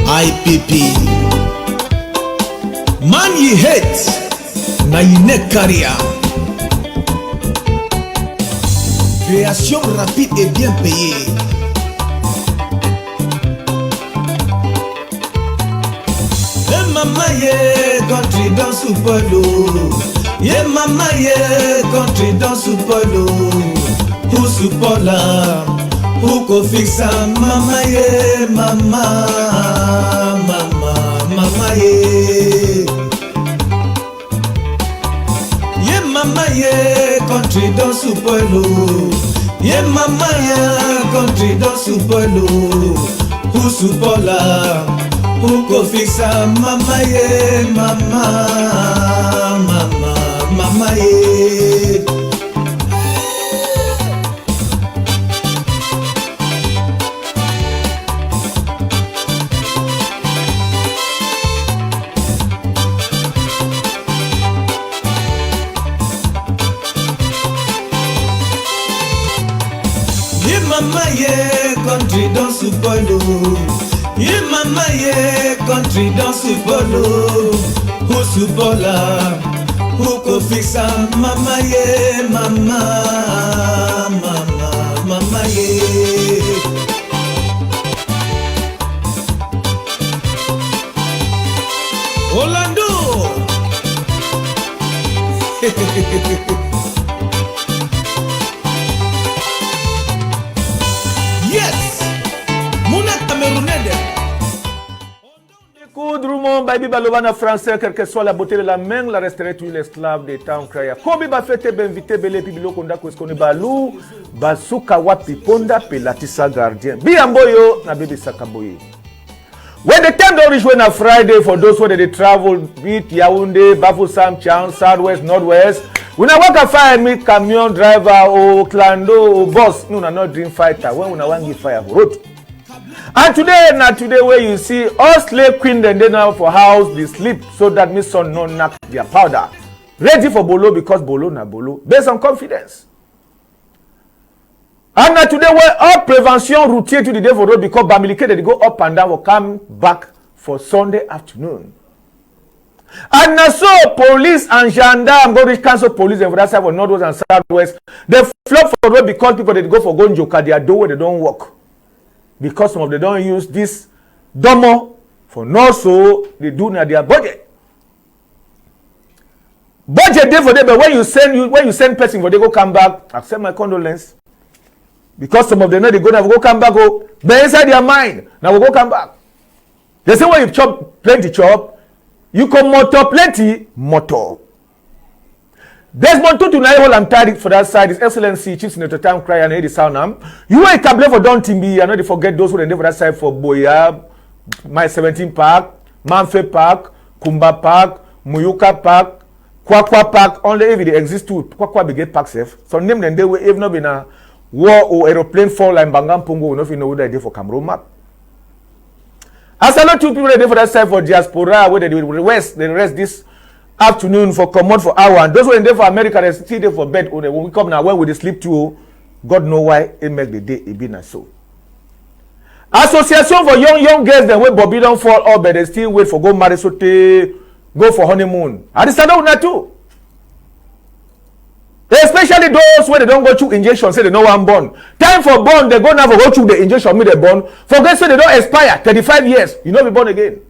IPP. Man you hate, na you neck carrier. Création rapide et bien payée. Mama ye country dans Supolo. Ye mama ye country dans Supolo. Who Supola, who ko fixa mama ye mama ye. Ye mama ye country dans Supolo. Ye mama ye country dans Supolo. Who Supola, who ko fixa mama ye mama ye. Ye mama ye country dans Supolo. Ye mama ye country dans Supolo. Who Supola, who ko fixa mama ye mama ye. Orlando. Yes, Mouna Camerounais. Koudroumon, Baby Balovana français, quelle que soit la beauté de la main, la resterait une esclave des temps créés. Kobi ba fete benvité belé pibilo konda kweskone balou, basuka wapi ponda pelatisa gardien. Biamboyo na baby sakaboye. When the time don't reach when a Friday for those who they travel, beat Yaoundé, Bafoussam, Chan, Southwest, Northwest. When I walk a fire, meet camion driver or clando or boss, no, not dream fighter. When I want to give fire for road. And today, where you see all slave queen then they now for house, they sleep so that me son no knock their powder. Ready for bolo because bolo na bolo. Based on confidence. And now today where all prevention routine to the day for road because Bamilike they go up and down will come back for Sunday afternoon. And now so police and gendarme go reach council police and for that side for Northwest and Southwest. They flock for road because people they go for go njoka their door where they don't work. Because some of them don't use this domo for no so they do na their budget. Budget day for them, but when you send person for they go come back, accept my condolence. Because some of them know they go come back, go, but inside their mind, now we go come back. They say when you chop plenty chop, you come motor plenty motor. Desmond Tutu na all I'm tired for that side. His Excellency Chief Senator Town Cry and Eddie Soundham. You ain't can blame for Don Timbi. I know they forget those who they for that side for Boya, My 17 Park, Manfe Park, Kumba Park, Muyuka Park, Kwakwa Park. Only if they exist too. Kwakwa be get park safe. So name them they will even not been a war or aeroplane fall like Bangam Pungo. Enough you know what they did for Cameroon map. As a lot of people they for that side for diaspora where they rest this afternoon for commode for hour, and those who are there for America they still there for bed. When we come now, when we they sleep too, God know why it make the day it be na so. Association for young girls then when Bobby don't fall up, but they still wait for go marry so they go for honeymoon. I understand that too. Especially those where they don't go through injection, say they know one born. Time for born, they go now for go through the injection, me they born. Forget say they don't expire 35 years. You know be born again.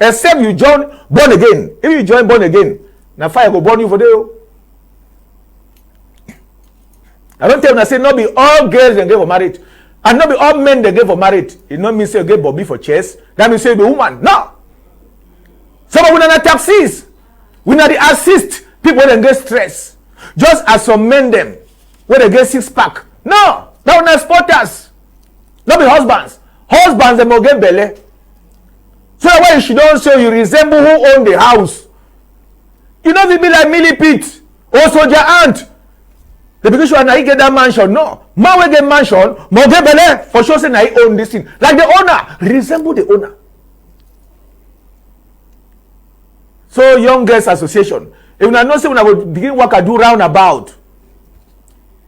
Except you join born again. If you join born again, now fire go burn you for there. I don't tell you, I say not be all girls they get for marriage. And not be all men they get for marriage. It not mean say you get Bobby for chest. That means say the woman. No. Some of we not taxis. We not the assist people that get stress. Just as some men them where they get 6-pack. No. That will not spotters. Not be husbands. Husbands they will get belly. So that when she don't say you resemble who own the house. You know if it be like millipede or soldier aunt. The because you are not get that mansion. No. Man will get mansion, more get belly for sure say na he own this thing. Like the owner. Resemble the owner. So Young Girls Association. If you not say when I will begin work I do roundabout.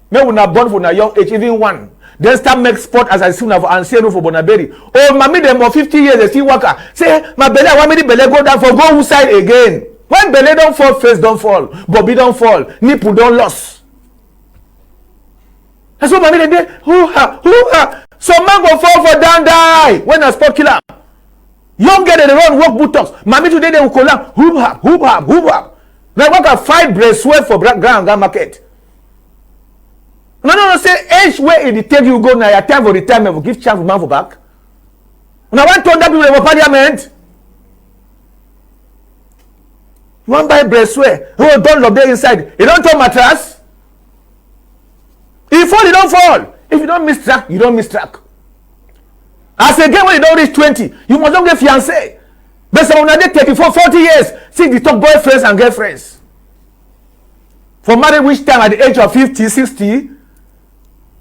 Maybe when I born for a young age, even one. Then start make sport as I see now for Anciano for Bonaberi. Oh, mommy, them for 50 years, they still work. Say, my belly, I want me the belly go down for go side again. When belly don't fall, face don't fall. Bobby don't fall. Nipple don't loss. That's what mommy they did. Hoo-ha. Some man go fall for down die when a sport killer. Young girl, they run work buttocks. Mommy today they will collapse. Hoop-hop. Now work a 5 brace sweat for ground market. No, say age where it take you go now your time for retirement, give chance for man for back. Now one turn that people for parliament. You want buy breast swear? Oh, don't lock there inside. You don't turn mattress. If you fall, you don't fall. If you don't miss track, you don't miss track. As again, when you don't reach 20, you must not get fiancé. But some of them 34, 40 years, see the top boyfriends and girlfriends. For marriage, which time at the age of 50, 60,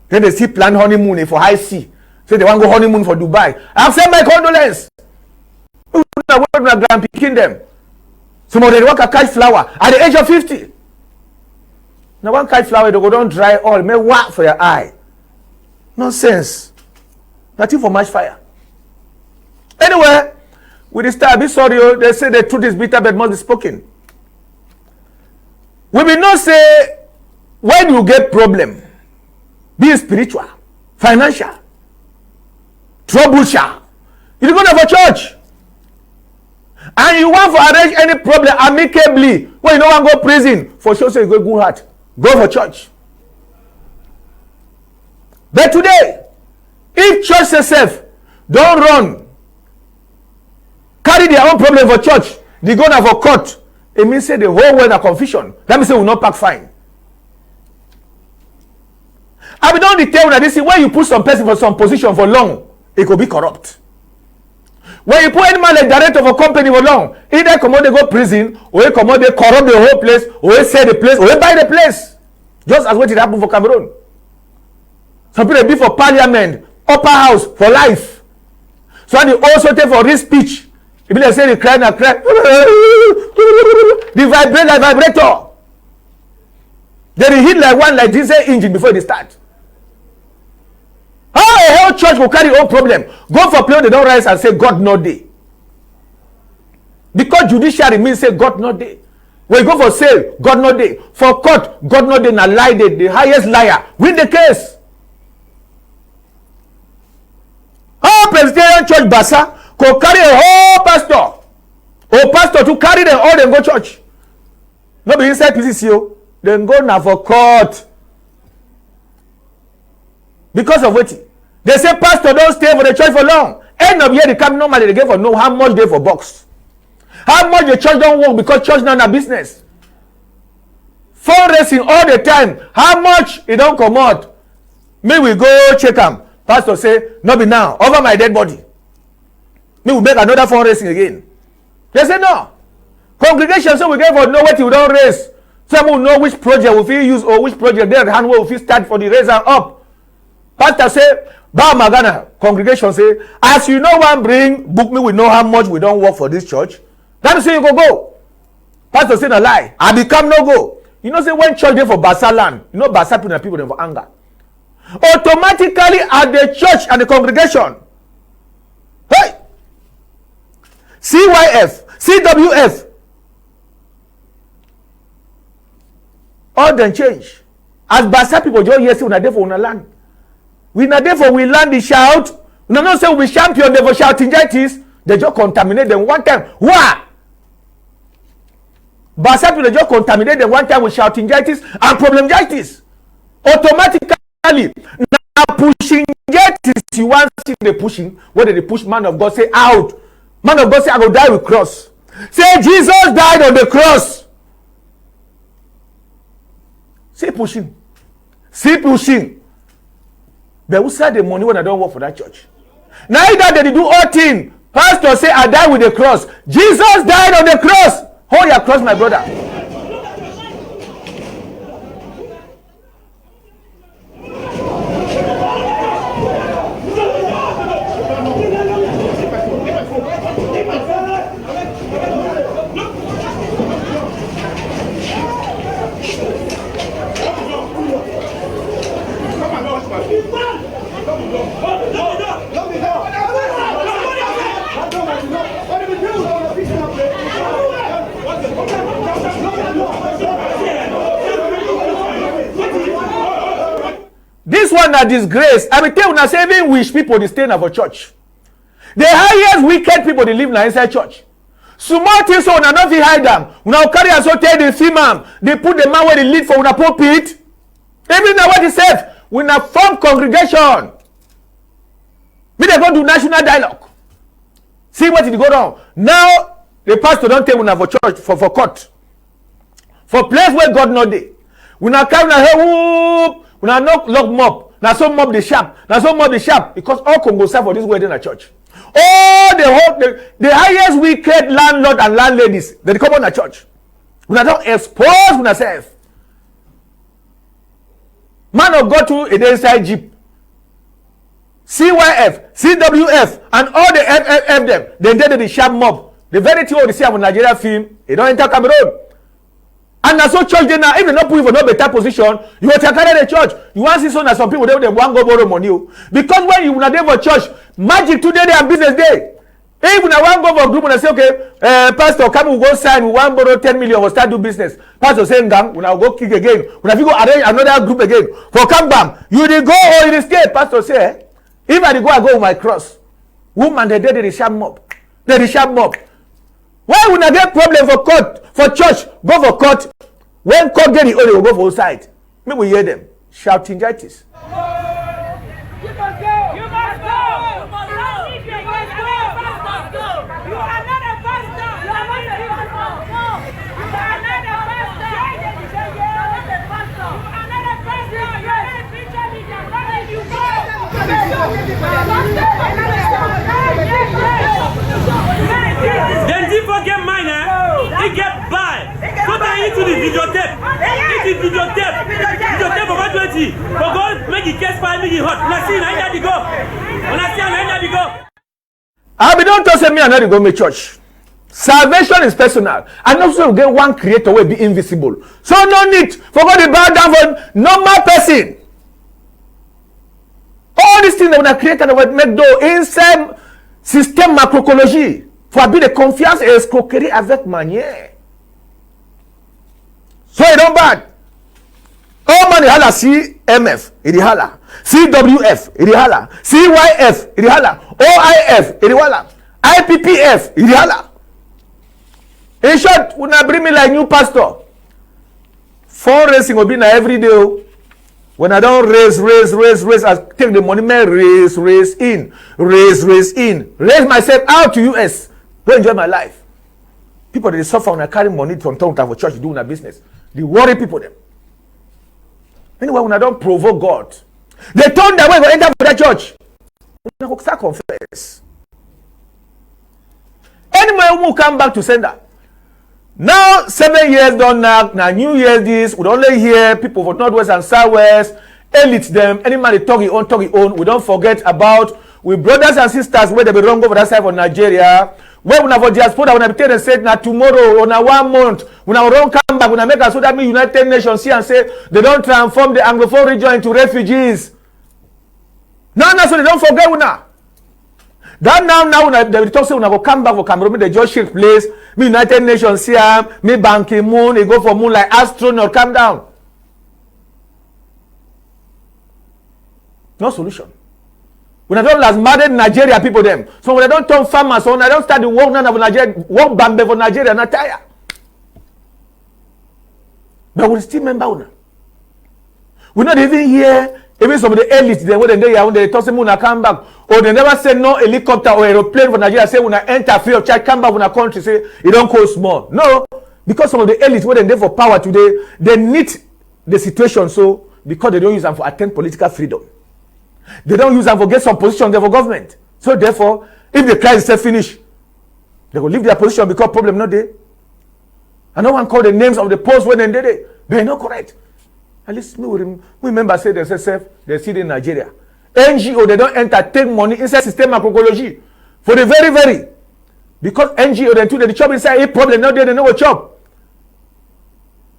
then they still plan honeymoon for high sea. So they want to go honeymoon for Dubai. I have sent my condolence. We grand picking them. Some of them work a kite flower at the age of 50. Now one kite flower, they go down dry all, may work for your eye. Nonsense. Nothing for much fire. Anyway, with this time, be sorry, they say the truth is bitter but must be spoken. We will not say when you get problem, be it spiritual, financial, troublesome. You go to a church and you want to arrange any problem amicably when you don't want to go prison for sure. Say you go good heart, go for church. But today, if church itself don't run, carry their own problem for church, they go now for court, it means say the whole world are confusion. That means say we will not pack fine. I don't tell that this is when you put some person for some position for long, it could be corrupt. When you put any man like director of a company for long, either come out they go prison, or they come out they corrupt the whole place, or they sell the place, or they buy the place. Just as what it happened for Cameroon. Some people be for parliament, upper house for life. So they also take for this speech. If they say they cry and cry, they vibrate like vibrator. They hit like one like diesel engine before they start. How a whole church will carry own problem? Go for prayer, they don't rise and say God not day. Because judiciary means say God not day. When you go for sale, God not day. For court, God not day. Now lie day, the highest liar win the case. How Presbyterian church basa could carry a whole pastor, or pastor to carry them all them go church. Not be inside PCCO. Then go now for court. Because of what? They say pastor don't stay for the church for long. End of year they come normally they get for know how much they for box. How much the church don't work because church not a business. Fundraising all the time. How much it don't come out. Me we go check them. Pastor say, no be now. Over my dead body. Me will make another fundraising again. They say no. Congregation so we get for know what you don't raise. Some will know which project we feel use or which project their hand will feel start for the raiser up. Pastor say, Ba Magana, congregation say, as you know one bring, book me, we know how much we don't work for this church. That is say you go. Pastor say, no lie. I become no go. You know, say when church there for Basa land, you know Basa people there for anger. Automatically at the church and the congregation. Hey! CYF, CWF. All then change. As Basa people just hear say we are there for una land. We not there for we land the shout. We not say we champion them for shouting jaitis. They just contaminate them one time. Why? Basa people they just contaminate them one time with shouting jaitis and problem jaitis. Automatically now pushing jaitis. You want to see the pushing. Whether they push man of God say out. Man of God say I will die with cross. Say Jesus died on the cross. See pushing. See pushing. But who said the money when I don't work for that church? Neither they do all thing. Pastor say I die with the cross. Jesus died on the cross. Hold your cross, my brother. this one a disgrace. I will tell you now, say even wish people they stay in our church. The highest wicked people they live now inside church. Small things so una no fit hide them. Una carry as so tell the female. They put the man where they lead for una pulpit. Even now what he said, we na form congregation. Me they go do national dialogue. See what it go down. Now the pastor don't tell una for church for court. For place where God not there. We na carry na hey whoop. We na knock lock mob. Na so mob the sharp. Na so mob the sharp because all Congo serve for this wedding at church. All the highest wicked landlord and landladies they come on a church. We na don't expose una self. Man of God to a inside jeep. CYF, CWF, and all the FFF them. They did the sharp mob. The very thing they see of Nigeria film, they don't enter Cameroon. And that's so church they now, if they not put you for no better position, you will take care of the church. You want to see some people they want go borrow money. Because when you not there for church, magic today they are business day. If you want go for a group and say, okay, pastor, come we go sign, we want borrow 10 million, we'll start do business. Pastor saying, gang, we now go kick again. We now go arrange another group again. For come back, you dey go or you dey stay. Pastor say, if I go with my cross. Woman, they did the sharp mob. They the sharp mob. Why would I get problem for court, for church, go for court? When court get the only will go for outside. Maybe we hear them shouting gitis. You must go. You must go. You must go. You must go. You are not a pastor. You are not a pastor. You are not a pastor. You are not a pastor. You are not a pastor. You are not a preacher. You go. Then people get mine, they get buy. Put that into the videotape. It is videotape. Videotape for 120. For God, make it case file, make it hot. When I see I need to go. When I see I need to go. I be don't tell me I need to go to church. Salvation is personal. And also get one creator will be invisible. So no need for God to bow down for normal person. All these things that we have created that will make do inside système macroécologie. Faut avoir de confiance et escroquerie avec manière. So it don't bad. All money hala CMF, it hala. CWF, it hala. CYF, it hala. OIF, it hala. IPPF, it hala. In short, when I bring me like new pastor, fundraising will be na every day. When I don't raise, I take the money, man, raise in. Raise myself out to US. Go enjoy my life. People they suffer when I carry money from town for church doing a business. They worry people them. Anyway, when I don't provoke God, they turn their way to enter for that church. When I start confess. Anyway, who come back to sender. Now 7 years done now New Year's this, we only hear people from Northwest and Southwest, elite them, any man they talk his own. We don't forget about we brothers and sisters where they be wrong over that side of Nigeria. Where we have a diaspora, when I tell them say now tomorrow or now 1 month, when I don't come back, when I make us so that me United Nations see and say they don't transform the Anglophone region into refugees. No, so they don't forget now. That now when they talk say when I go come back for Cameroon, they just shift place. Me United Nations see am, me Ban Ki-moon, they go for moon like astronaut, calm down. No solution. When I don't last married Nigeria people them. So when I don't turn farmers, so when I don't start the work now of Nigeria, work Bambe for Nigeria, not tired. But we still remember una. We not even hear even some of the elites then when they talk say una come back. Or they never say no helicopter or aeroplane for Nigeria say when I enter free of charge, come back when I country say it don't cost small. No, because some of the elites when they for power today, they need the situation so because they don't use them for attain political freedom. They don't use them for get some position there for government. So therefore, if the crisis is finished, they will leave their position because problem not there. And no one call the names of the posts when they did it. They're not correct. At least we remember say they see in Nigeria. NGO, they don't entertain money inside system macroécologie. For the very, because NGO, then too, they chop inside, if problem not there, they no go chop.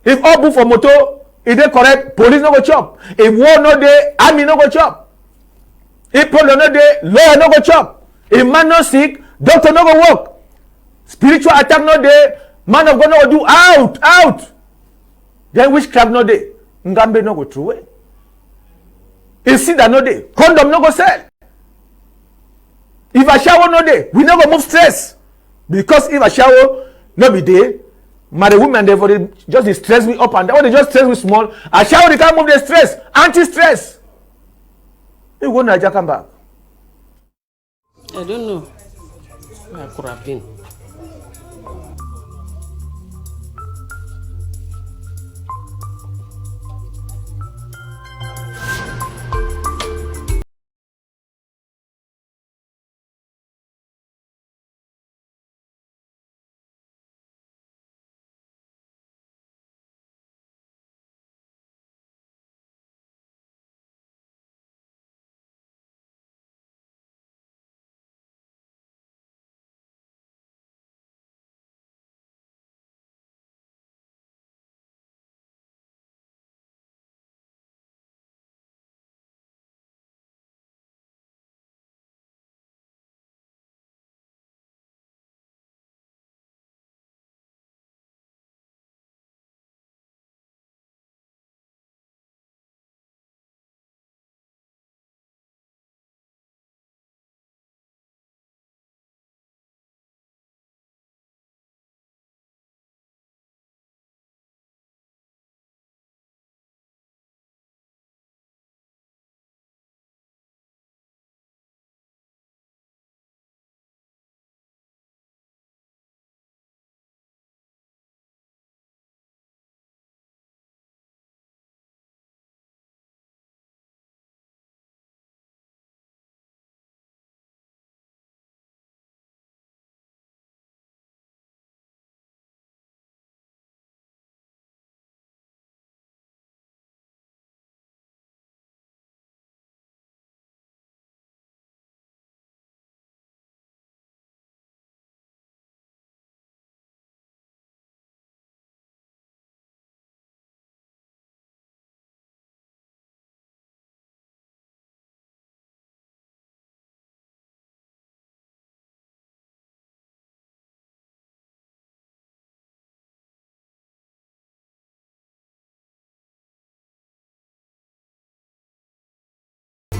If all book for motor, if they correct, police no go chop. If war not there, army no go chop. If problem not there, lawyer no go chop. If man not sick, doctor no go work. Spiritual attack not there, man of God no go do out. Then witchcraft not there. Ngambe no go through it. If see that no dey, condom no go sell. If a shower no dey, we no go move stress. Because if a shower no be dey, marry women dey for the just dey stress me up and down. When they just stress me small, a shower they can't move the stress. Anti-stress. You go Naija come back. I don't know. I could have been.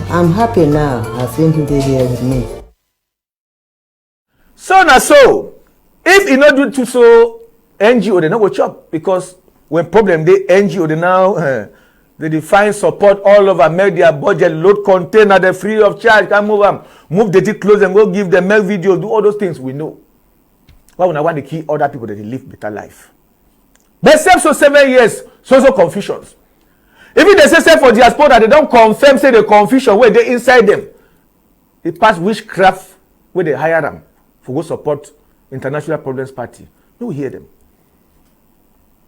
I'm happy now. I think they here with me. So na so, if you not do too so, NGO they not go chop because when problem they NGO they now they define support all over, make their budget load container, they free of charge, can move them, move the tea close and go give them make video, do all those things we know. Why would I want to keep other people that they live better life? They save so 7 years, so confusions. Even they say for diaspora, they don't confirm, say the confusion where they inside them. They pass witchcraft where they hire them for go support International Problems Party. No hear them.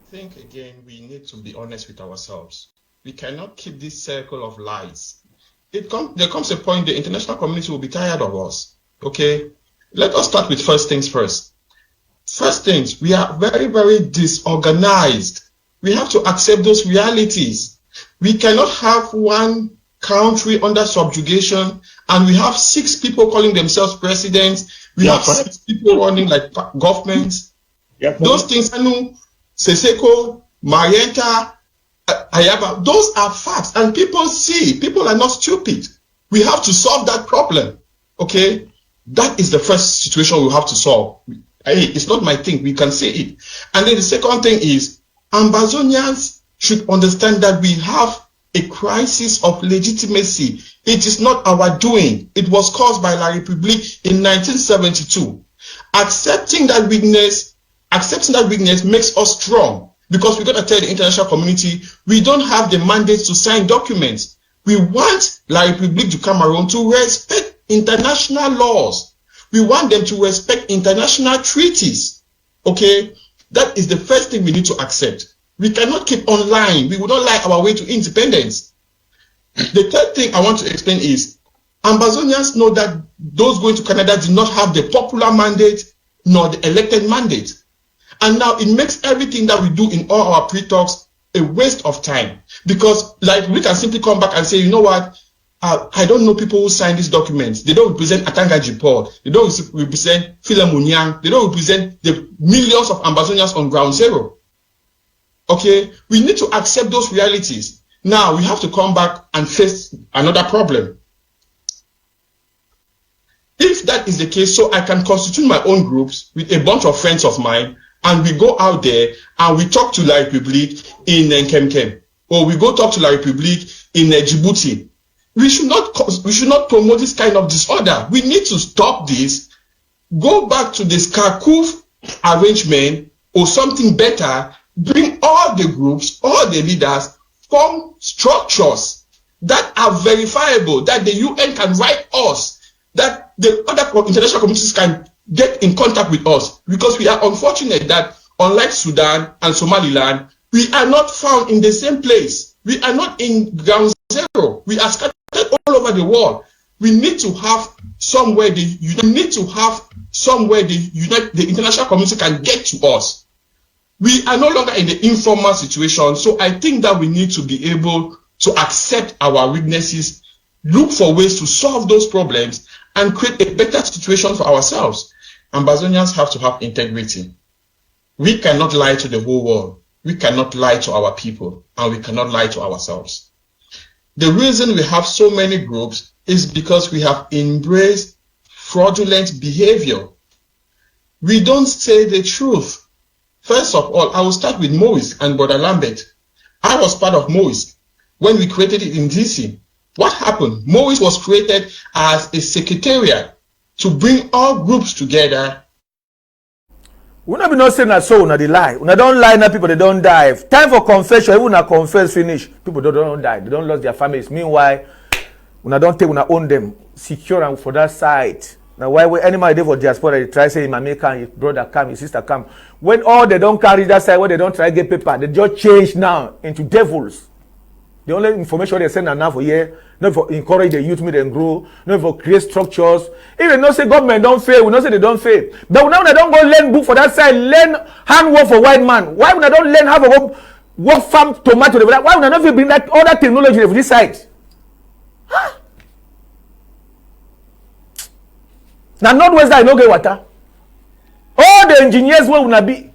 I think again we need to be honest with ourselves. We cannot keep this circle of lies. There comes a point the international community will be tired of us. Okay? Let us start with first things first. First things, we are very, very disorganized. We have to accept those realities. We cannot have one country under subjugation and we have 6 people calling themselves presidents. We have 6 people running like governments. Those things, Seseko, Marienta, Ayaba, those are facts and people see. People are not stupid. We have to solve that problem. Okay? That is the first situation we have to solve. It's not my thing. We can say it. And then the second thing is Ambazonians should understand that we have a crisis of legitimacy. It is not our doing. It was caused by La République in 1972. Accepting that weakness makes us strong because we're going to tell the international community we don't have the mandate to sign documents. We want La République du Cameroon to respect international laws. We want them to respect international treaties. Okay? That is the first thing we need to accept. We cannot keep on lying. We will not lie our way to independence. The third thing I want to explain is Ambazonians know that those going to Canada did not have the popular mandate nor the elected mandate. And now it makes everything that we do in all our pre-talks a waste of time. Because like we can simply come back and say, you know what? I don't know people who sign these documents. They don't represent Atangaji Paul. They don't represent Philemunian. They don't represent the millions of Ambazonians on ground zero. Okay? We need to accept those realities. Now we have to come back and face another problem. If that is the case, so I can constitute my own groups with a bunch of friends of mine, and we go out there and we talk to La République in Nkemkem, or we go talk to La République in Djibouti. We should not promote this kind of disorder. We need to stop this, go back to the Skarkuf arrangement or something better, bring all the groups, all the leaders, form structures that are verifiable, that the UN can write us, that the other international communities can get in contact with us. Because we are unfortunate that, unlike Sudan and Somaliland, we are not found in the same place. We are not in ground zero. We are scattered all over the world. We need to have somewhere the international community can get to us. We are no longer in the informal situation, so I think that we need to be able to accept our weaknesses, look for ways to solve those problems, and create a better situation for ourselves. Ambazonians have to have integrity. We cannot lie to the whole world. We cannot lie to our people, and we cannot lie to ourselves. The reason we have so many groups is because we have embraced fraudulent behavior. We don't say the truth. First of all, I will start with MOISC and Brother Lambert. I was part of MOISC when we created it in DC. What happened? MOISC was created as a secretariat to bring all groups together. We not be not saying that so una dey lie. Una don't lie now, people they don't die. Time for confession, even una confess finish, people don't die. They don't lose their families. Meanwhile, una don't take una own them, secure and for that side. Now why anybody there for diaspora they try say my mate come, his brother come, his sister come. When all they don't carry that side, when they don't try get paper, they just change now into devils. The only information they send now for here, not for encourage the youth, make them grow, not for create structures. Even though say government don't fail, we don't say they don't fail. But now they don't go learn book for that side, learn handwork for white man. Why would I don't learn how to work farm tomato? Why would I not bring that other technology for this side? Huh? Now Northwest I no get water. All the engineers where una be.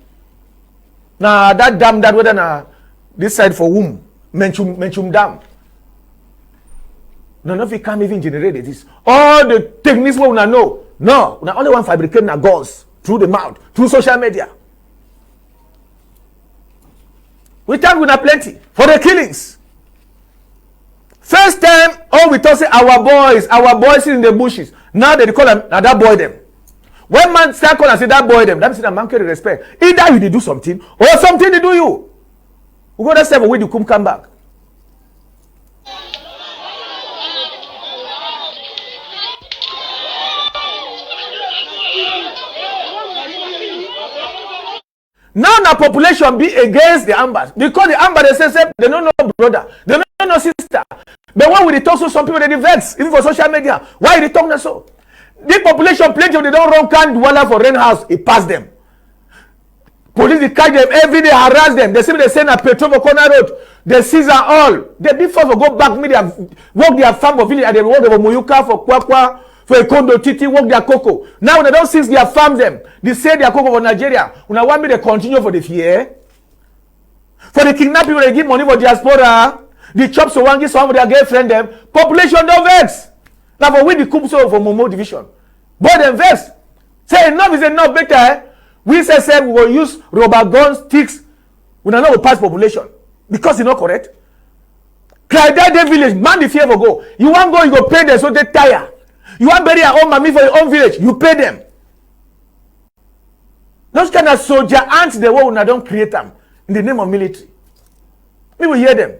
Now that dam that whether na this side for whom? Menchum dam. None of it can even generate this. All the techniques we una know. No, una only one fabricate na guns through the mouth, through social media. We think we na plenty for the killings. First time, all we talk say our boys in the bushes. Now they call them now that boy them. When man start call and say that boy them, that means that man carry respect. Either you they do something or something they do you. We go that step away, you come back. Now the population be against the Ambas because the Amba they say they don't know brother, they don't know sister. But when we talk to some people they vex even for social media. Why they talk that so? The population plenty of they don't run can dwell for rent house, it pass them. Police they catch them every day, harass them. They say they send a petrol for corner road. They seize all. They before for go back, media work their farm for village and they work for Muyuka, for Kwakwa, for a condo titi, work their cocoa. Now they don't seize their farm them. They say their cocoa for Nigeria. Una want me to continue for the fear? For the kidnapping, they give money for diaspora. The chops so one give some of their girlfriend them. Population don't vex. Now for we the coup so for Momo division. Boy them vex. Say enough is enough better. Eh? We say we will use rubber guns, sticks. We don't know pass population because it's not correct. Cry that village, man, the fear for go. You want go, you go pay them so they tire. You want bury your own mommy for your own village, you pay them. Those kind of soldier ants the world now don't create them in the name of military. We will hear them.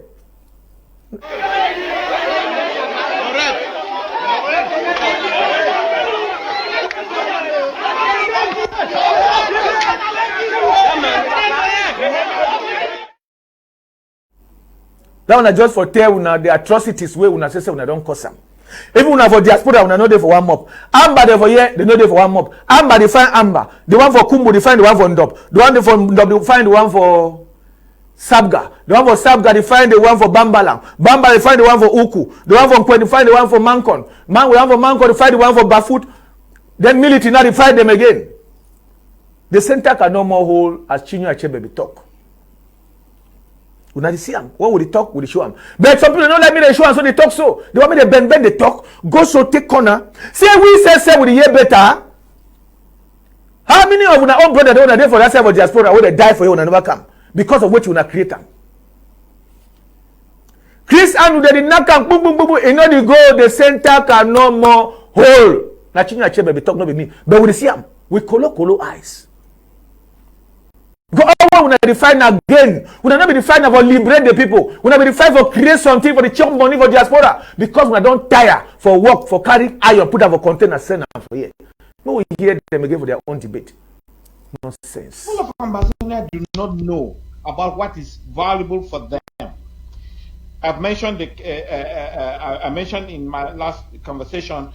That one just for tell una the atrocities where una say una don't cause them. Even una for diaspora una no dey for one mob. Amba dey for here, they no dey for one mob. Amba dey find Amba. The one for Kumbu, they find the one for Ndop. The one for Ndop, they find the one for Sabga. The one for Sabga, they find the one for Bambalang. Bamba, they find the one for Uku. The one for Nkwe, they find the one for Mankon. The one for Mankon, they find the one for Bafut. Then military, now they find them again. The center can no more hold as Chinua Achebe talk. When I see them, what would they talk? Would they show them? But some people don't like me, they show them, so they talk so. They want me to bend, they talk. Go so take corner. Say we say with the year better. How many of our own brother don't there for that side of diaspora where they die for you and never come? Because of what you want to create them. Chris and they did not come, boom, boom, boom, boom. You know they go, the center can no more hold. Now, Chinya Chebe be talk not with me. But we see them with color eyes. Because all we define again, we not be defined for liberate the people. We not be defined for create something for the chop money for diaspora. Because we don't tire for work, for carrying iron, put up a container, send them for here. No, we hear them again for their own debate. Nonsense. All of Ambassadors do not know about what is valuable for them. I've mentioned I mentioned in my last conversation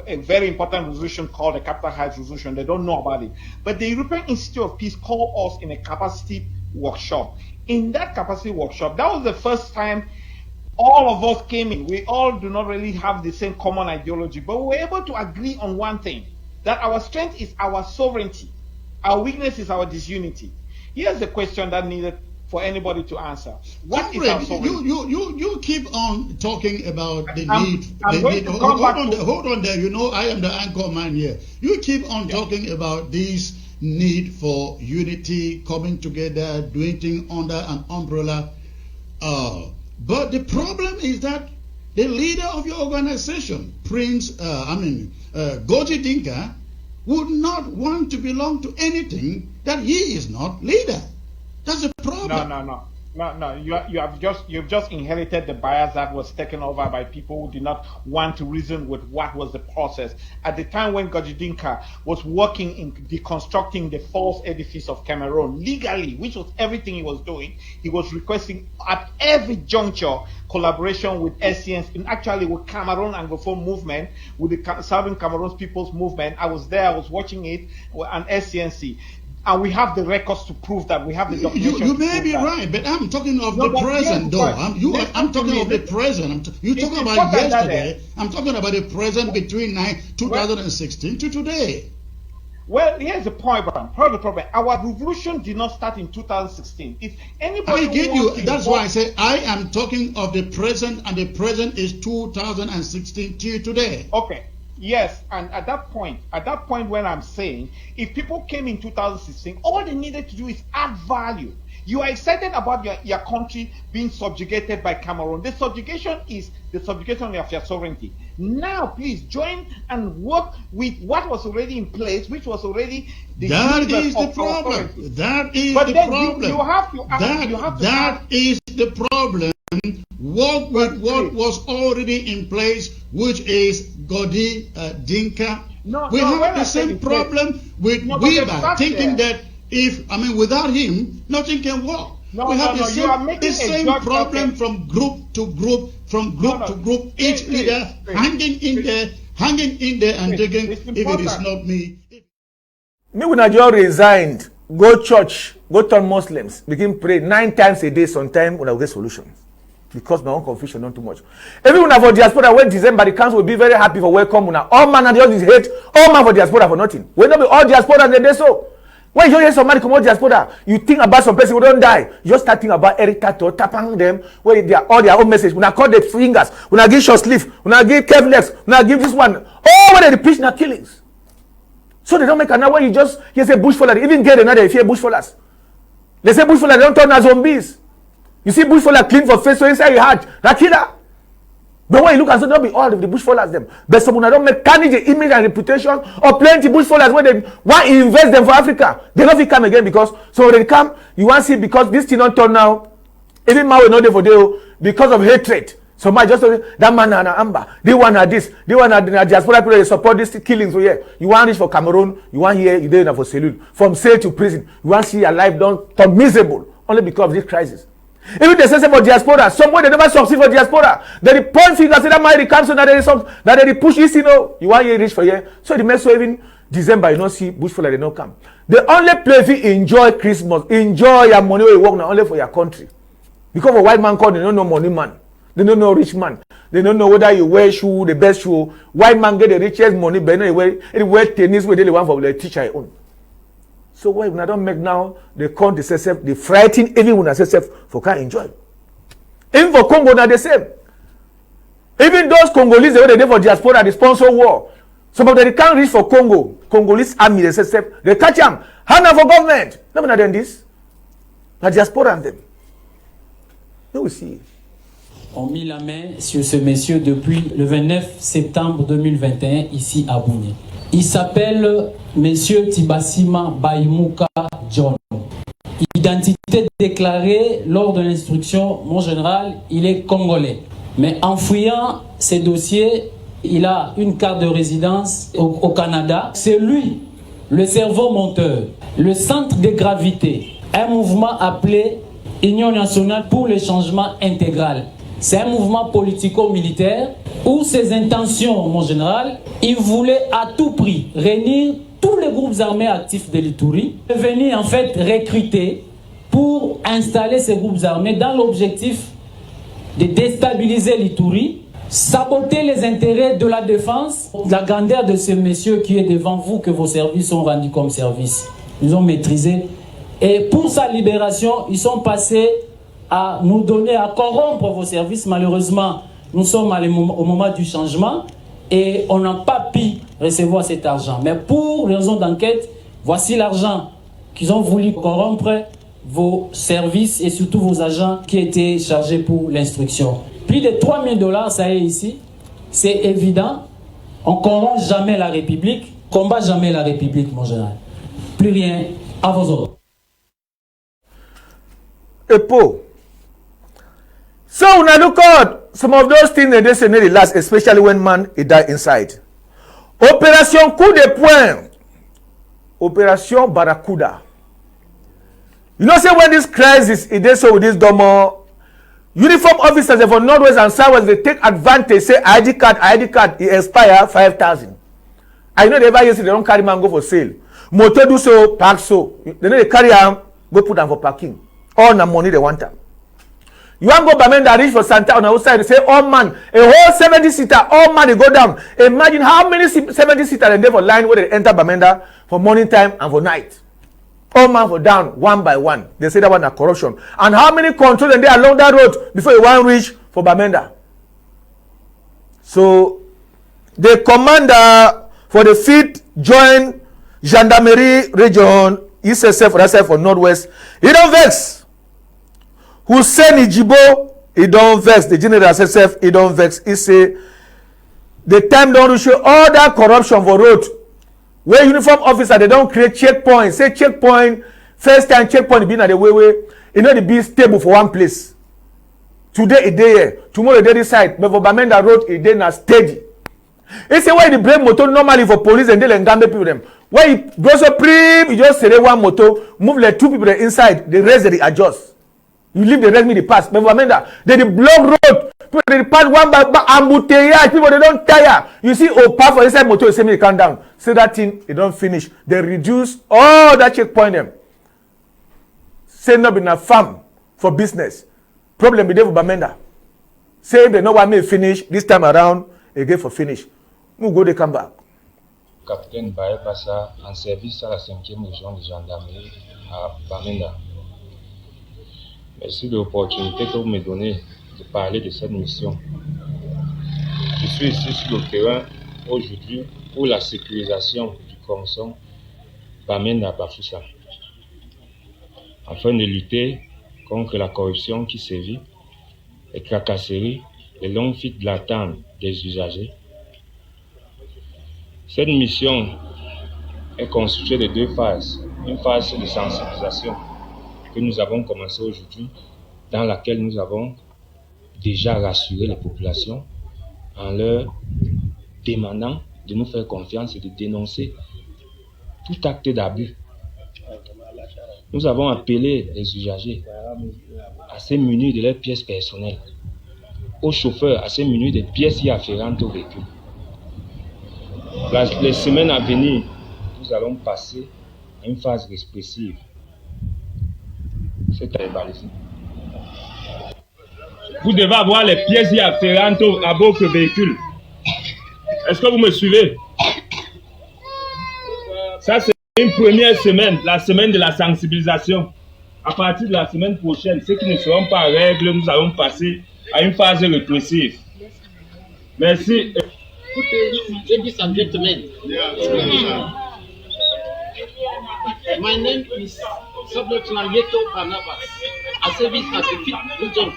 a very important resolution called the Capital Heights Resolution. They don't know about it. But the European Institute of Peace called us in a capacity workshop. In that capacity workshop, that was the first time all of us came in. We all do not really have the same common ideology, but we were able to agree on one thing, that our strength is our sovereignty. Our weakness is our disunity. Here's the question that needed for anybody to answer. What is our sovereignty? You keep on talking about the need. Hold on there. You know, I am the anchor man here. You keep on talking about this need for unity, coming together, doing things under an umbrella. But the problem is that the leader of your organization, Goji Dinka, would not want to belong to anything that he is not leader. That's the problem. No. You've just inherited the bias that was taken over by people who did not want to reason with what was the process. At the time when Gajidinka was working in deconstructing the false edifice of Cameroon legally, which was everything he was doing, he was requesting at every juncture collaboration with SCNs, and actually with Cameroon Anglophone movement, with the Southern Cameroon's People's Movement. I was there, I was watching it, and SCNC. And we have the records to prove that. We have the documentation. You may be right, but I'm talking of the present, though. I'm talking of the present. You talking about yesterday. I'm talking about the present between 2016 to today. Well, here's the point, Brian. Here's the problem. Our revolution did not start in 2016. If anybody, I get you. That's why I say I am talking of the present, and the present is 2016 till today. Okay. Yes, and at that point when I'm saying, if people came in 2016, all they needed to do is add value. You are excited about your country being subjugated by Cameroon. The subjugation is the subjugation of your sovereignty. Now, please join and work with what was already in place, which was already the That is the problem. That is the problem. That is the problem. Work with what was already in place, which is Godi Dinka. We have the same problem with Weber, thinking that without him, nothing can work. We have the same problem from group to group, to group. Each leader hanging in there, and thinking, if it is not me. Me when I just resigned, go church, go turn Muslims, begin pray 9 times a day. Sometime when I get solutions. Because my own confusion not too much. Everyone for diaspora when December the council will be very happy for welcome. All man and just hate. All man for diaspora for nothing. We not be all diaspora they do so. When you hear somebody come out diaspora, you think about some person who don't die. You just start thinking about Eric Tato, tapping them where they are all their own message. When I call the fingers, when I give short sleeve, when I give curved legs, when I give this one, all when they preach na killings. So they don't make an hour. You say bush fallers. Even get another if you bush fallers. They say bush fallers don't turn as zombies. You see bush fallers clean for face, so inside your heart, na killer. But when you look at it, don't be all of the bush fallers them. But someone don't make carnage the image and reputation of plenty bush fallers when they want to invest them for Africa. They don't come again because so when they come, you want to see because this thing don't turn now. Even man will not there for them because of hatred. So my just that man and Amber, they want this, they want diaspora people they support this killings. So yeah, you want reach for Cameroon, you want here, you there for saloon, from sale to prison. You want to see your life done turn miserable only because of this crisis. Even they say about diaspora, somewhere they never succeed for diaspora. They point fingers say that might come so that they push this, you want to reach for here. So the mess so even December you don't see bushfire they don't come. They only play if you enjoy Christmas, enjoy your money where you work now only for your country. Because a white man called they don't know money man, they don't know rich man, they don't know whether you wear shoe, the best shoe. White man get the richest money, but anyway, tennis where they want for the teacher own. So why when I don't make now the country self, they frighten everyone self for can't enjoy. Even for Congo, now the same. Even those Congolese, they dey for diaspora, they sponsor war. Some of them they can't reach for Congo. Congolese army, they say, they catch them. Hand for government. No more than this. La diaspora and them. Nous aussi. On mis la main sur ce monsieur depuis le 29 septembre 2021 ici à Bougné. Il s'appelle monsieur Tibasima Baimuka John. Identité déclarée lors de l'instruction, mon général, il est congolais. Mais en fouillant ses dossiers, il a une carte de résidence au Canada. C'est lui, le cerveau monteur, le centre de gravité, un mouvement appelé Union nationale pour le changement intégral. C'est un mouvement politico-militaire où ses intentions, mon général, il voulait à tout prix réunir tous les groupes armés actifs de l'Ituri, venir en fait recruter pour installer ces groupes armés dans l'objectif de déstabiliser l'Ituri, saboter les intérêts de la défense, la grandeur de ce monsieur qui est devant vous, que vos services ont rendu comme service. Ils ont maîtrisé. Et pour sa libération, ils sont passés à nous donner, à corrompre vos services. Malheureusement, nous sommes au moment du changement et on n'a pas pu recevoir cet argent. Mais pour raison d'enquête, voici l'argent qu'ils ont voulu corrompre vos services et surtout vos agents qui étaient chargés pour l'instruction. Plus de 3 000 $, ça y est ici. C'est évident. On ne corrompt jamais la République. Combat jamais la République, mon général. Plus rien, à vos ordres. Et pour. So when I look at some of those things that they say nearly last, especially when man he died inside. Opération coup de poing. Opération Barracuda. You know, say when this crisis is there, so with this domo, uniform officers for Northwest and Southwest, they take advantage, say ID card, it expire 5,000. I know they ever use it, they don't carry man go for sale. Motor do so, park so. They know they carry them, go put them for parking. All the money they want them. You want go Bamenda reach for Santa on the outside, they say, oh man, a whole 70-seater, all man they go down. Imagine how many 70-seater they for line where they enter Bamenda for morning time and for night. All man for down one by one. They say that one is corruption. And how many control and they along that road before you want reach for Bamenda? So the commander for the 5th Joint Gendarmerie Region, ESSF for that side for Northwest, he don't vex. Hussein Ijibo, he don't vex. The general SSF, he don't vex. He say the time don't show all that corruption for road. Where uniform officer they don't create checkpoint. Say checkpoint, first time checkpoint being at the way, you know the be stable for one place. Today a day here, tomorrow a day this side, but for Bamenda Road a day na steady. He say why the blame motor normally for police and they let Ngambe people them. Why he goes so prim, you just select one motor, move like 2 people inside, the rest they adjust. You leave the rest me the pass. But for Bamenda, they block road. People they pass one by embouteillage. People they don't tire. You see, pass for inside motor, you say me calm down. Say that thing, it don't finish. They reduce all that checkpoint them. Say not be na farm for business. Problem be there for Bamenda. Say they know why me finish this time around again for finish. We go they come back. Capitaine Baye Passa en service à la 5e région de gendarmerie à Bamenda. Merci de l'opportunité que vous me donnez de parler de cette mission. Je suis ici sur le terrain aujourd'hui pour la sécurisation du canton Bamenda Bafoussa, afin de lutter contre la corruption qui sévit, les tracasseries, les longues files d'attente des usagers. Cette mission est constituée de 2 phases. Une phase de sensibilisation que nous avons commencé aujourd'hui, dans laquelle nous avons déjà rassuré les populations en leur demandant de nous faire confiance et de dénoncer tout acte d'abus. Nous avons appelé les usagers à se munir de leurs pièces personnelles, aux chauffeurs à se munir des pièces y afférentes au véhicule. Les semaines à venir, nous allons passer à une phase répressive. Vous devez avoir les pièces y afférentes à votre véhicule. Est-ce que vous me suivez? Ça, c'est Une première semaine, la semaine de la sensibilisation. À partir de la semaine prochaine, ceux qui ne seront pas en règle, nous allons passer à une phase répressive. Merci. Ladies and gentlemen, my name is Sub-Lieutenant Yeto Barnabas. I service at the 5th Region of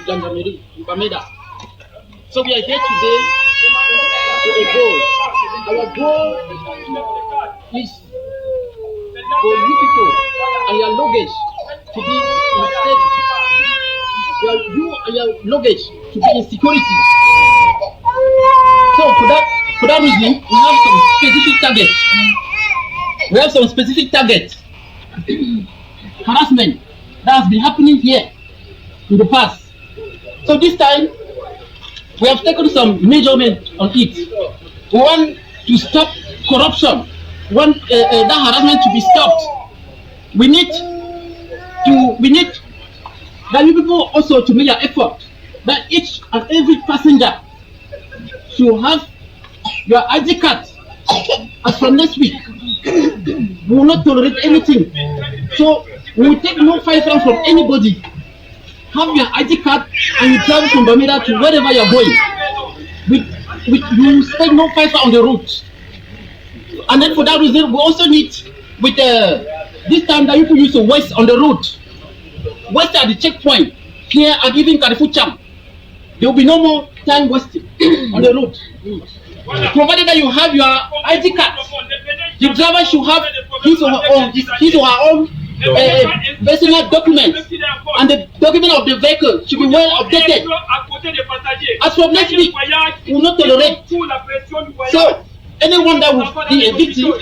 Gendarmerie in Bamenda. So we are here today to a goal. Our goal is for you people and your luggage to be in safety. You and your luggage to be in security. So for that reason, we have some specific targets. Harassment that has been happening here in the past. So this time, we have taken some measurement on it. We want to stop corruption. We want that harassment to be stopped. We need that you people also to make an effort that each and every passenger should have your ID card. As from next week, we will not tolerate anything. So we will take no fight from anybody. Have your ID card and you travel from Bermuda to wherever you are going. We will spend no fight on the route. And then for that reason, we also need, with this time that you can use the waste on the route. Waste at the checkpoint here and even Carrefour Cham. There will be no more time wasted on the road. Provided that you have your ID card, the driver should have his or her own personal document, and the document of the vehicle should be well updated. As from next week, we will not tolerate. So anyone that will be a victim,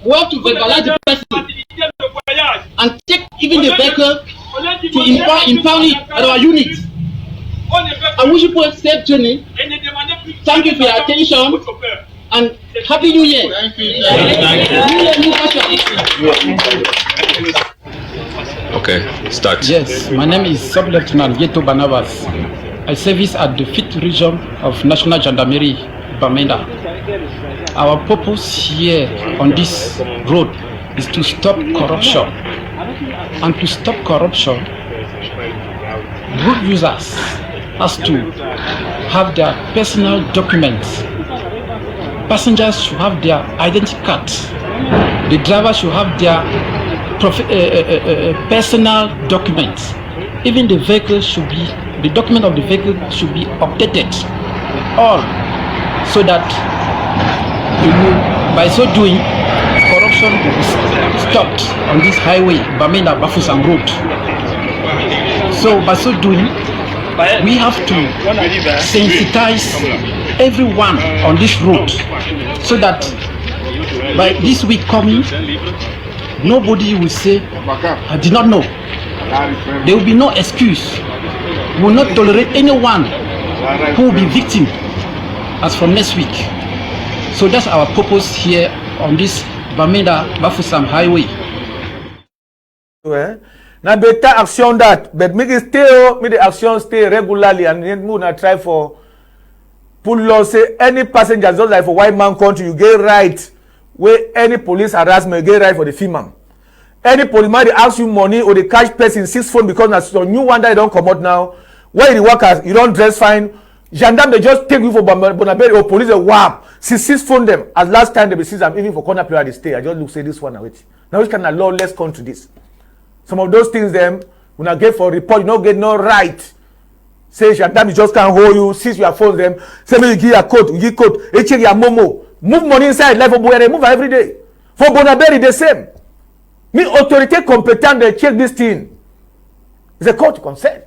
we have to verbalize the person and take even the vehicle to impound it at our unit. I wish you a safe journey. Thank you for your attention and Happy New Year. Okay, start. Yes, my name is Sub-Lieutenant Yeto Barnabas. I service at the 5th Region of National Gendarmerie, Bamenda. Our purpose here on this road is to stop corruption. And to stop corruption, road users has to have their personal documents. Passengers should have their identity cards. The driver should have their personal documents. Even the vehicle should be, the document of the vehicle should be updated. All so that by so doing, corruption will be stopped on this highway, Bamenda Bafusam Road. So by so doing, we have to sensitize everyone on this road so that by this week coming, nobody will say, I did not know. There will be no excuse. We will not tolerate anyone who will be victim as from next week. So that's our purpose here on this Bamenda Bafusam highway. Now better action that, but make it stay, make the action stay regularly, and then we not try for pull law say any passenger just like for white man country you get right where any police harassment you get right for the female. Any policeman they ask you money or they catch person 6 phone because that's your new one that you don't come out now. Where the workers you don't dress fine. Gendarme they just take you for Bonaberi or police a whap. 6 phone them. As last time they be see them even for corner player they stay. I just look say this one now wait. Now which kind of lawless country this? Some of those things them when I get for report you don't get no right. Say gendarme just can't hold you, seize your phone them. Say me you give your code, you give code. They check your momo. Move money inside life of they move every day. For Bonaberi the same. Me autorité competent they check this thing. It's a court consent.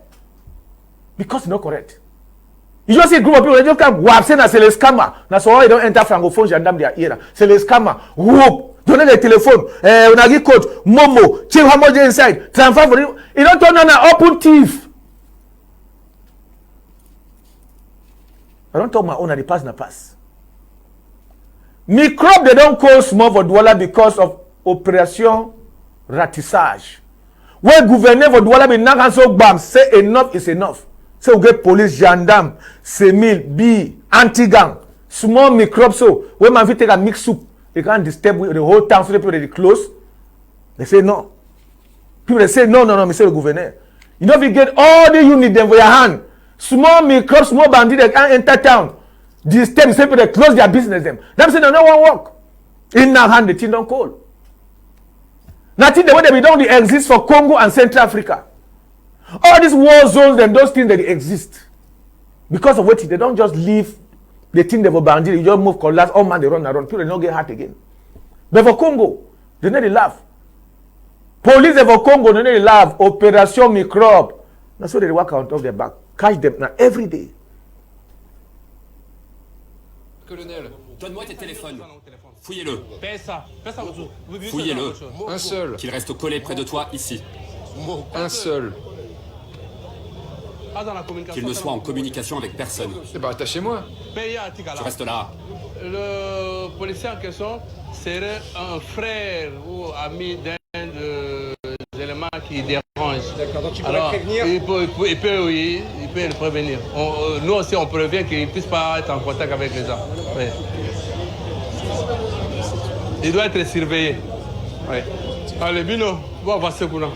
Because it's not correct. You just see a group of people, they just come, whap, say, c'est les scammers. That's why they don't enter francophone, gendarme, they are here. C'est les scammers. Whoop, donnez les téléphones. On a dit code, Momo, check how much inside. Transfer for you. You don't turn on an open thief. I don't talk my own, the pass na pass. Microbe, they don't call small for Douala because of operation ratissage. Where gouverneur for Douala be knock and so bam, say enough is enough. Say we get police, gendarme, semil, B, anti-gang, small microbe so when man fit take a mix soup They can't disturb the whole town, so the people they close. They say no. People they say no, Mr. Governor. You know if you get all the unit them for your hand, small microbes, small bandits they can't enter town. Disturb the people they close their business them. Them say no one work. In their hand the thing don't call. Nothing the way they don't exist for Congo and Central Africa. All these war zones and those things that they exist. Because of what they don't just leave the thing they were bandit, you just move collapse, all man they run around, people they don't get hurt again. But for Congo, they need to laugh. Police for Congo, they need to laugh. Operation Microbe. That's why they work out of their back. Catch them now every day. Colonel, donne-moi tes téléphones. Fouillez-le. Fouillez-le. Fouillez-le. Un seul. Qu'il reste collé près de toi, ici. Un seul. Qu'il ne soit en communication avec personne. Eh ben, attachez-moi. Tu restes là. Le policier en question serait un frère ou ami d'un des éléments qui dérange. D'accord, donc il Alors, pourrait prévenir. il peut le prévenir. Nous aussi, on prévient qu'il ne puisse pas être en contact avec les gens. Oui. Il doit être surveillé. Oui. Allez, Bino, on va se couler.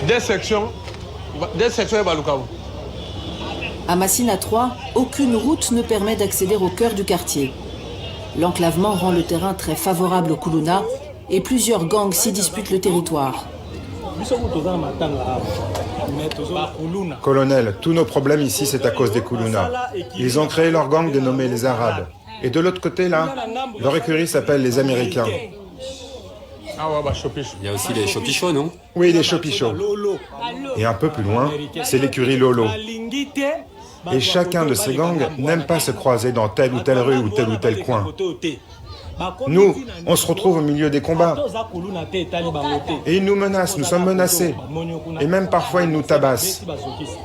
Des sections et Balukaou. À Massina 3, aucune route ne permet d'accéder au cœur du quartier. L'enclavement rend le terrain très favorable au Kuluna et plusieurs gangs s'y disputent le territoire. Colonel, tous nos problèmes ici, c'est à cause des Kuluna. Ils ont créé leur gang dénommé les Arabes. Et de l'autre côté, là, leur écurie s'appelle les Américains. Il y a aussi les chopichos, non? Oui, les chopichos. Et un peu plus loin, c'est l'écurie Lolo. Et chacun de ces gangs n'aime pas se croiser dans telle ou telle rue ou tel coin. Nous, on se retrouve au milieu des combats. Et ils nous menacent, nous sommes menacés. Et même parfois, ils nous tabassent,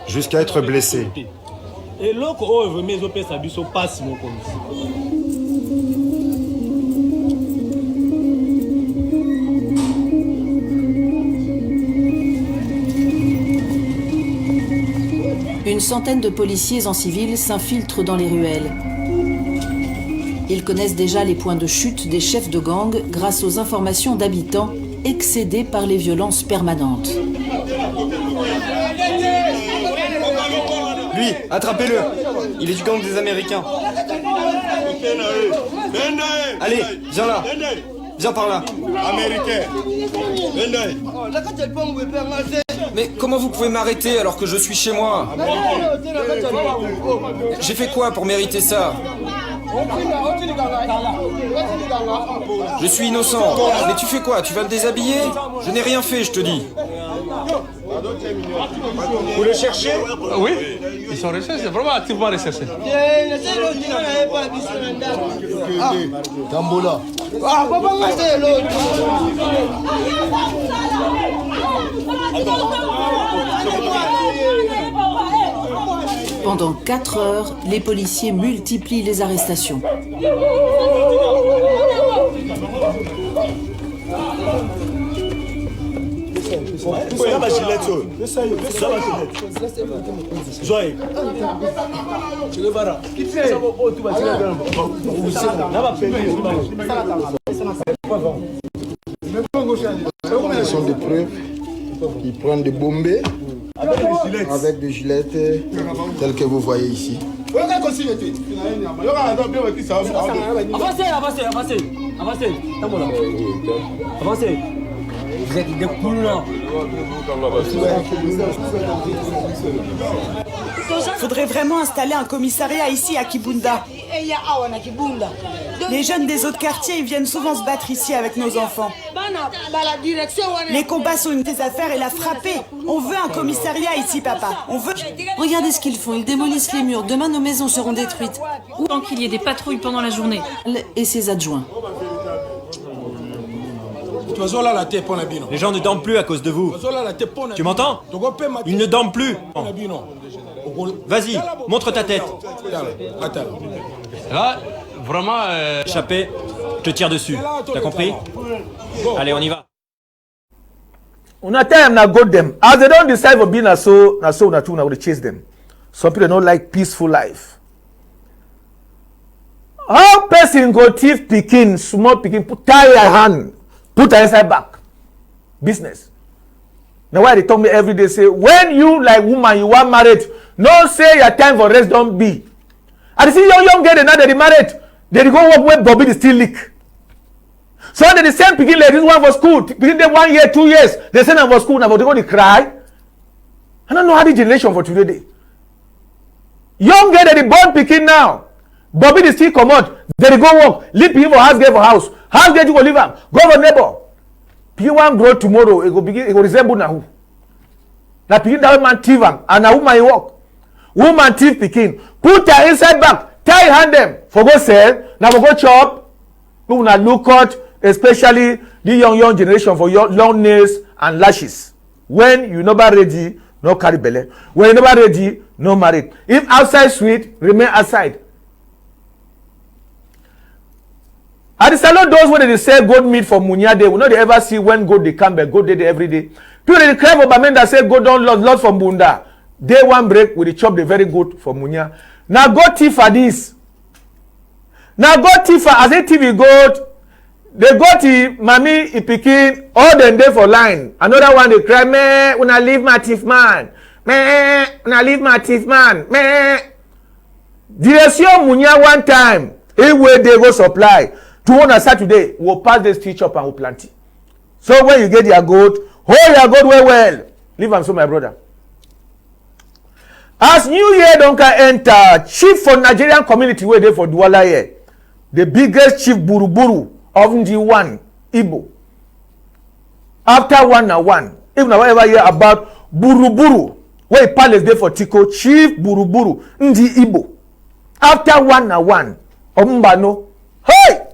jusqu'à être blessés. Une centaine de policiers en civil s'infiltrent dans les ruelles. Ils connaissent déjà les points de chute des chefs de gang grâce aux informations d'habitants excédés par les violences permanentes. Lui, attrapez-le. Il est du gang des Américains. Allez, viens là. Viens par là. Américain. Mais comment vous pouvez m'arrêter alors que je suis chez moi? J'ai fait quoi pour mériter ça? Je suis innocent. Mais tu fais quoi? Tu vas me déshabiller? Je n'ai rien fait, je te dis. Vous le cherchez? Oui, ils sont recherchés, vraiment activement recherchés. Tambola. Pendant 4 heures, les policiers multiplient les arrestations. Ce sont des preuves. Ils prennent des bombées avec des gilettes telles que vous voyez ici. Avancez. Vous êtes des couleurs. Faudrait vraiment installer un commissariat ici à Kibunda. Les jeunes des autres quartiers, ils viennent souvent se battre ici avec nos enfants. Les combats sont une des affaires et la frapper. On veut un commissariat ici, papa. On veut... Regardez ce qu'ils font, ils démolissent les murs. Demain, nos maisons seront détruites. Tant qu'il y ait des patrouilles pendant la journée. Et ses adjoints. Les gens ne dorment plus à cause de vous. Tu m'entends? Ils ne dorment plus. Vas-y, montre ta tête. Là, vraiment... Échappé, je te tire dessus. T'as compris? Allez, on y va. Una time na go them. As they don't decide for being so na two na we chase them. Some people don't like peaceful life. How person go thief pikin, small pikin, tie your hand, put her inside back? Business. Now why they tell me every day, say, when you like woman, you want married, no say your time for rest don't be. And you see young girl, now they married, they go work where Bobby is still leak. So they the same pikin like this one for school, pikin them 1 year, 2 years, they send them for school, now but they go to cry. I don't know how the generation for today. Young girl, they born pikin now. Bobby is still come out, they go work, leave people for house, get for house get you go live am, go for neighbor. Pikin wan grow tomorrow, it go begin, it go resemble na who? Na pikin that man thief am, and na woman he work. Woman thief pikin, put her inside back, tie hand them for go sell, na for go chop. We una look out, especially the young generation for your long nails and lashes. When you never ready, no carry belle. When you never ready, no married. If outside sweet, remain outside. At the salon, those when they sell goat meat for Munya, they will not ever see when goat they come back, goat they every day. People they cry for men that say goat don't lot from Bunda. Day one break with the chop the very good for Munya. Now goat thief for this. Now goat thief for as a TV goat. They go to mommy, pikin, all them day for line. Another one they cry, meh, when I leave my thief man. Meh, when I leave my thief man. Meh. Direction Munya one time. Anyway they go supply. To on a Saturday, we'll pass this teach up and we'll plant it. So when you get your goat, hold your goat well. Leave them so my brother. As New Year don't enter, chief for Nigerian community where they for Douala here. The biggest chief Buruburu of Ndi1 Igbo. After 1 and 1, even I ever hear about Buruburu, where palace there for Tiko, Chief Buruburu Ndi Igbo. After 1 and 1, Ombano, hey!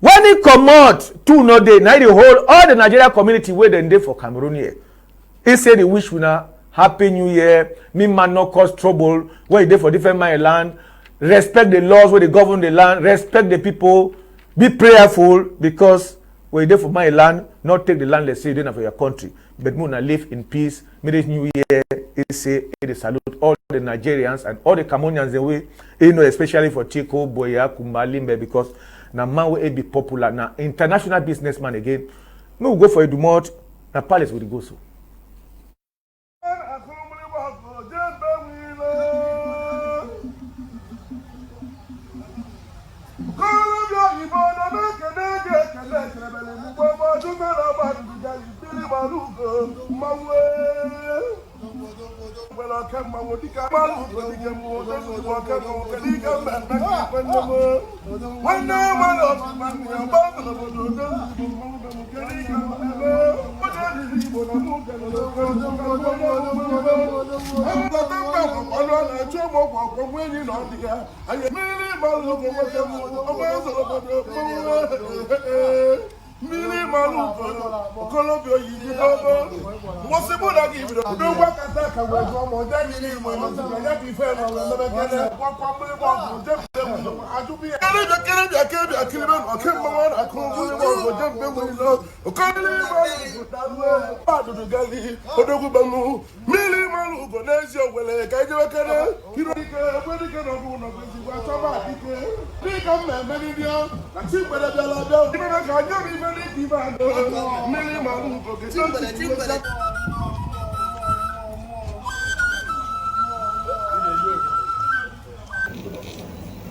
When he come out, 2 no day, now they hold all the Nigerian community where they for Cameroon here. He said he wish we now Happy New Year, me man not cause trouble, where they for different my land, respect the laws where they govern the land, respect the people, be prayerful because we're there for my land, not take the land, let's say, then for your country. But Muna live in peace. May this New Year, it say, it salute all the Nigerians and all the Cameroonians the way, you know, especially for Chico, Boya, Kumbalimbe, because now man will be popular. Now, international businessman again, no go for a Dumont, now palace will go so.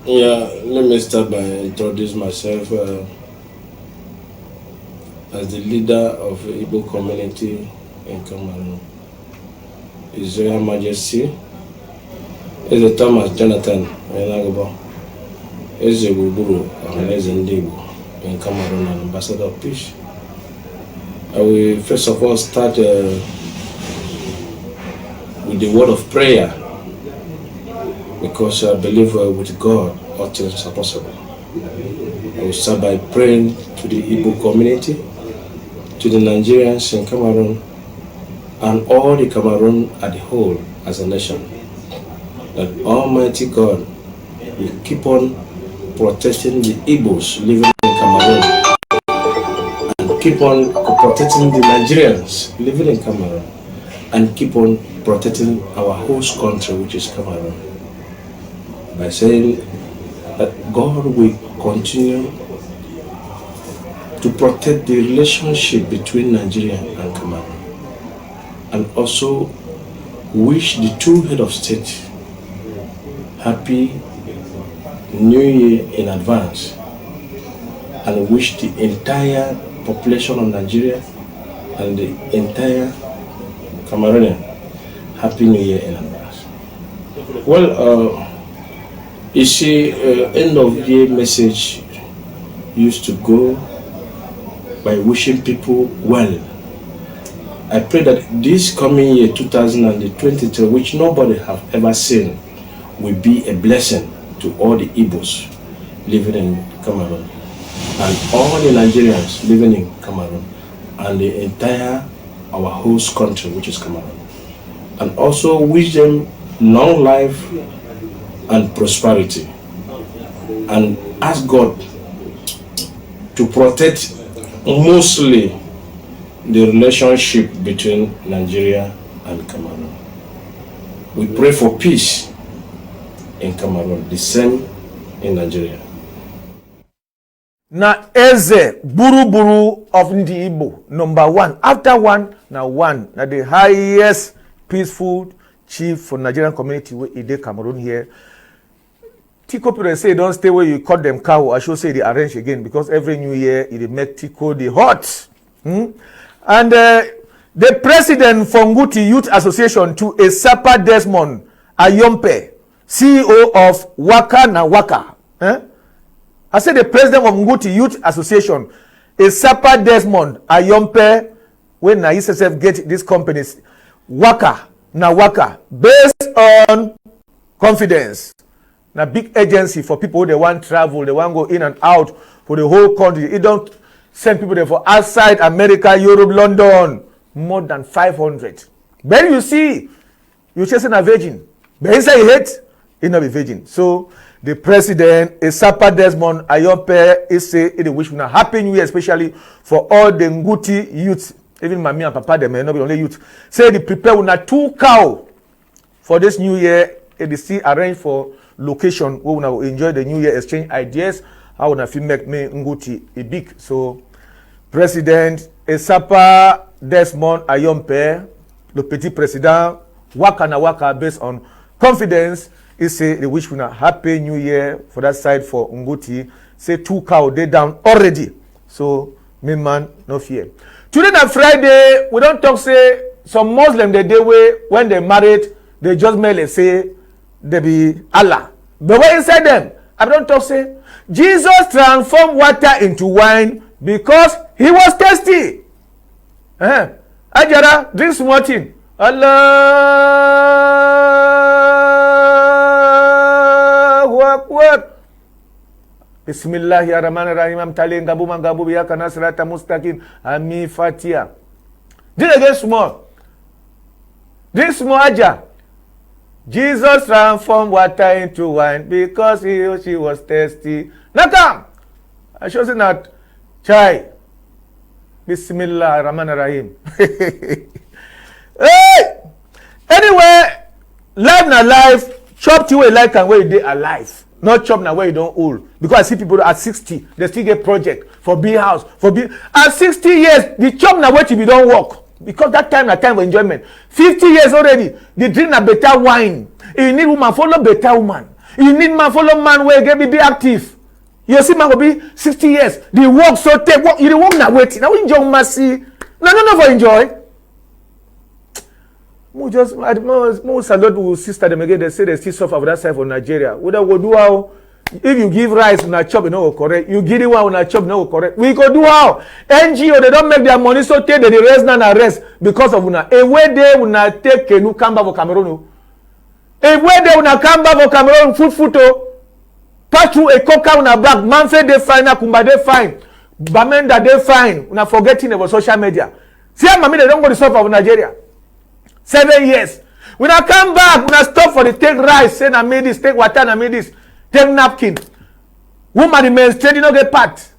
Yeah, let me start by introducing myself as the leader of the Igbo community in Cameroon. His Royal Majesty is the Thomas Jonathan Enagaba, is the Guru and is in Cameroon and Ambassador of Peace. I will first of all start with the word of prayer, because I believe with God all things are possible. I will start by praying to the Igbo community, to the Nigerians in Cameroon, and all the Cameroon as a whole as a nation, that Almighty God will keep on protecting the Igbos living in Cameroon, and keep on protecting the Nigerians living in Cameroon, and keep on protecting our host country, which is Cameroon, by saying that God will continue to protect the relationship between Nigeria and Cameroon, and also wish the two head of state happy New Year in advance, and wish the entire population of Nigeria and the entire Cameroonian happy New Year in advance. Well, you see, end of year message used to go by wishing people well. I pray that this coming year 2023, which nobody have ever seen, will be a blessing to all the Igbos living in Cameroon, and all the Nigerians living in Cameroon, and the entire our host country, which is Cameroon. And also wish them long life and prosperity, and ask God to protect mostly the relationship between Nigeria and Cameroon. We pray for peace in Cameroon, the same in Nigeria. Na Eze Buruburu of Ndi Igbo, number one. After one, now one. Now the highest peaceful chief for Nigerian community where Ide Cameroon here. Tico people say don't stay where you cut them cow. I should say they arrange again, because every new year it make Tico the hot. And the president for Nguti Youth Association to a Sapa Desmond Ayompe, CEO of Waka na Waka. I said the president of Nguti Youth Association, a Sapa Desmond Ayompe, when na ISSF get these companies, Waka na Waka, based on confidence. Na big agency for people they want travel, they want go in and out for the whole country. It don't send people there for outside America, Europe, London, more than 500. Then you see, you're chasing a virgin. But inside you hate, it not be virgin. So the president, Sapa Desmond Ayompe, is say it wish a happy new year, especially for all the Nguti youth. Even mommy and papa, they may not be only youth. Say they prepare una 2 cow for this new year. They see arrange for location where we will enjoy the new year, exchange ideas. How we feel make me Nguti a big. So President Sapa Desmond Ayompe, le petit président, Waka na Waka, based on confidence, he say they wish we a happy new year for that side for Nguti. Say 2 cow they down already. So me man, no fear. Today na Friday, we don't talk say some Muslim the day way when they married, they just merely say they be Allah. But when inside them, I don't talk say Jesus transformed water into wine because he was thirsty. Ajara, drink small thing. Allahu Akbar. Bismillahirrahmanirrahim. Am tali ngabu mangabu biyaka nasrata mustaqim. Ami Fatiha. Drink again small. Drink small aja. Jesus transformed water into wine because he or she was thirsty. Now come. I should say that. Chai. Bismillahirrahmanirrahim. Hey! Anyway, life na life. Chop to where you like and where you dey alive. Not chop na where you don't old. Because I see people at 60, they still get project for big house. At 60 years, the chop na where you don't work. Because that time na time for enjoyment. 50 years already, they drink a better wine. You need woman, follow better woman. You need man, follow man where you get be active. You see man go be 60 years. The work so take work. You the work na waiting. Now enjoy mercy. No for enjoy. Most salute sister them again. They say they still suffer for that side for Nigeria. We don't go do how. If you give rice on a chop, you know correct. You give it one on a chop, you know correct. We go do how. NGO they don't make their money so take the rest na rest because of una. A way they una take canoe come back for Cameroon. A way they una come back for Cameroon foot pass through a coca una back. Manfred they fine, Akumba they fine, Bamenda they fine. Una forgetting about social media. See how mommy they don't go to suffer for Nigeria. 7 years. When I come back, when I stop for the take rice, say I made this, take water, I made this, take napkin. Woman in menstruation, you don't get part.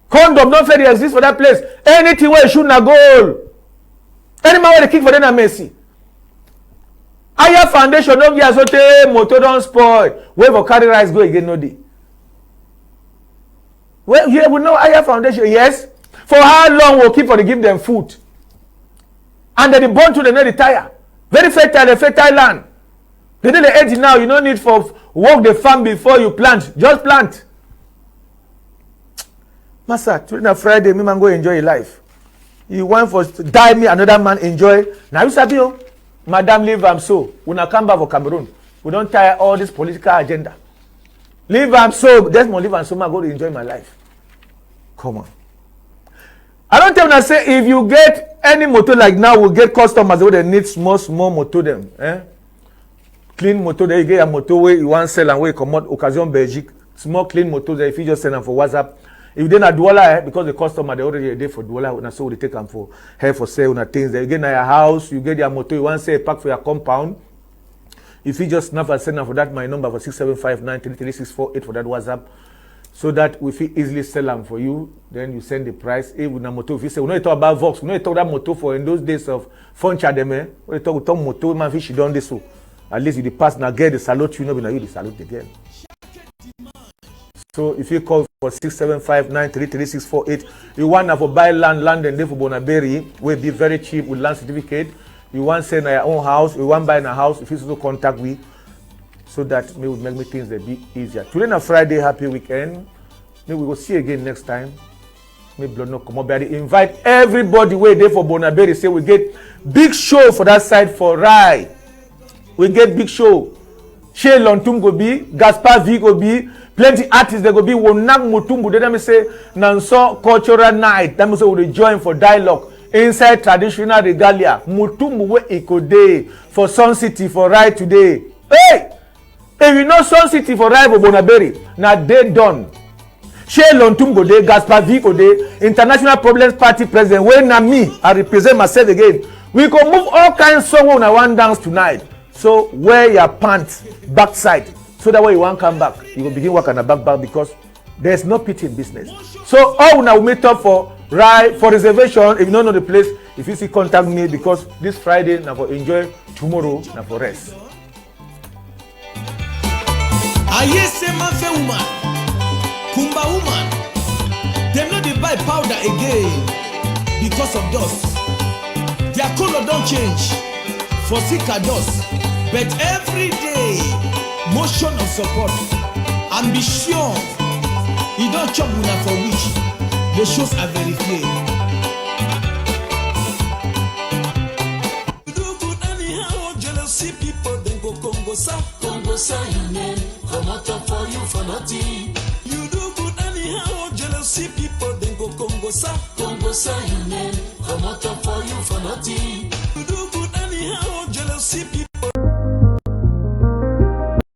Condom, don't say they exist for that place. Anything where you shoot na goal. Any man where they kick for them na mercy. Higher foundation, don't get azote, motor don't spoil. Where for carry rice go again no day. Well, yeah, we know higher foundation. Yes. For how long will keep on give them food? And then they born to the not retire. Very fertile land. They need the age now. You don't need for work the farm before you plant. Just plant. Master, today na Friday, me man go enjoy your life. You want for die me, another man enjoy. Now you sabi oh, Madam leave am so. When I come back for Cameroon, we don't tire all this political agenda. Leave am so. Desmond leave am so. Man go to enjoy my life. Come on. I don't tell you say if you get any motor like now, we'll get customers where they need small motor them. Clean motor, there you get a motor where you want sell and where you come out occasion Belgique. Small clean motor there if you just send them for WhatsApp. If they not Douala, because the customer they already a day for Douala, so they take them for hair for sale and things. There you get in your house, you get your motor, you want say pack for your compound. If you just snap and send them for that, my number for 675933648 for that WhatsApp. So that we feel easily sell them for you, then you send the price. If we motor, if you say we know you talk about Vox, we know you talk that motor for in those days of fun chademe. We talk motor, man, fish done this so. At least you the pass now get the salute you know, now you the salute again. So if you call for 675933648, you want to buy land and live for Bonaberry, will be very cheap with land certificate. You want to sell your own house, you want to buy a house, if you also contact me. So that may make me things a bit easier. Today na Friday, happy weekend. Maybe we will see again next time. Maybe blood no come up. But I invite everybody way there for Bonaberry. Say we get big show for that side for Rai. We get big show. Shea Lontum go be, Gaspar V go be, plenty artists they go be. Wonak Mutumbu. Then me say Nanso cultural night. That means we will join for dialogue inside traditional regalia. Mutumbu we ikode for Sun City for Rai today. Hey. If you know Sun City for Rival Bonaberry, now they done. Shea Lontum go de, Gaspar V go de, International Problems Party President, when na me, I represent myself again. We can move all kinds of songs when I want dance tonight. So wear your pants backside. So that way you won't come back. You will begin work on the back because there's no pity in business. So all now we meet up for for reservation. If you don't know the place, if you see contact me because this Friday now for enjoy, tomorrow now for rest. Aye say man fe woman, Kumba woman. Them no dey buy powder again because of dust. Their color don't change for sicker dust. But every day, motion of support, ambition. He don't chop una for which the shows are verified. You do good anyhow, jealousy people then go Congo sa you name. Come out for you for nothing. You do good anyhow, jealousy people then go Congo sa you name. Come out for you for nothing.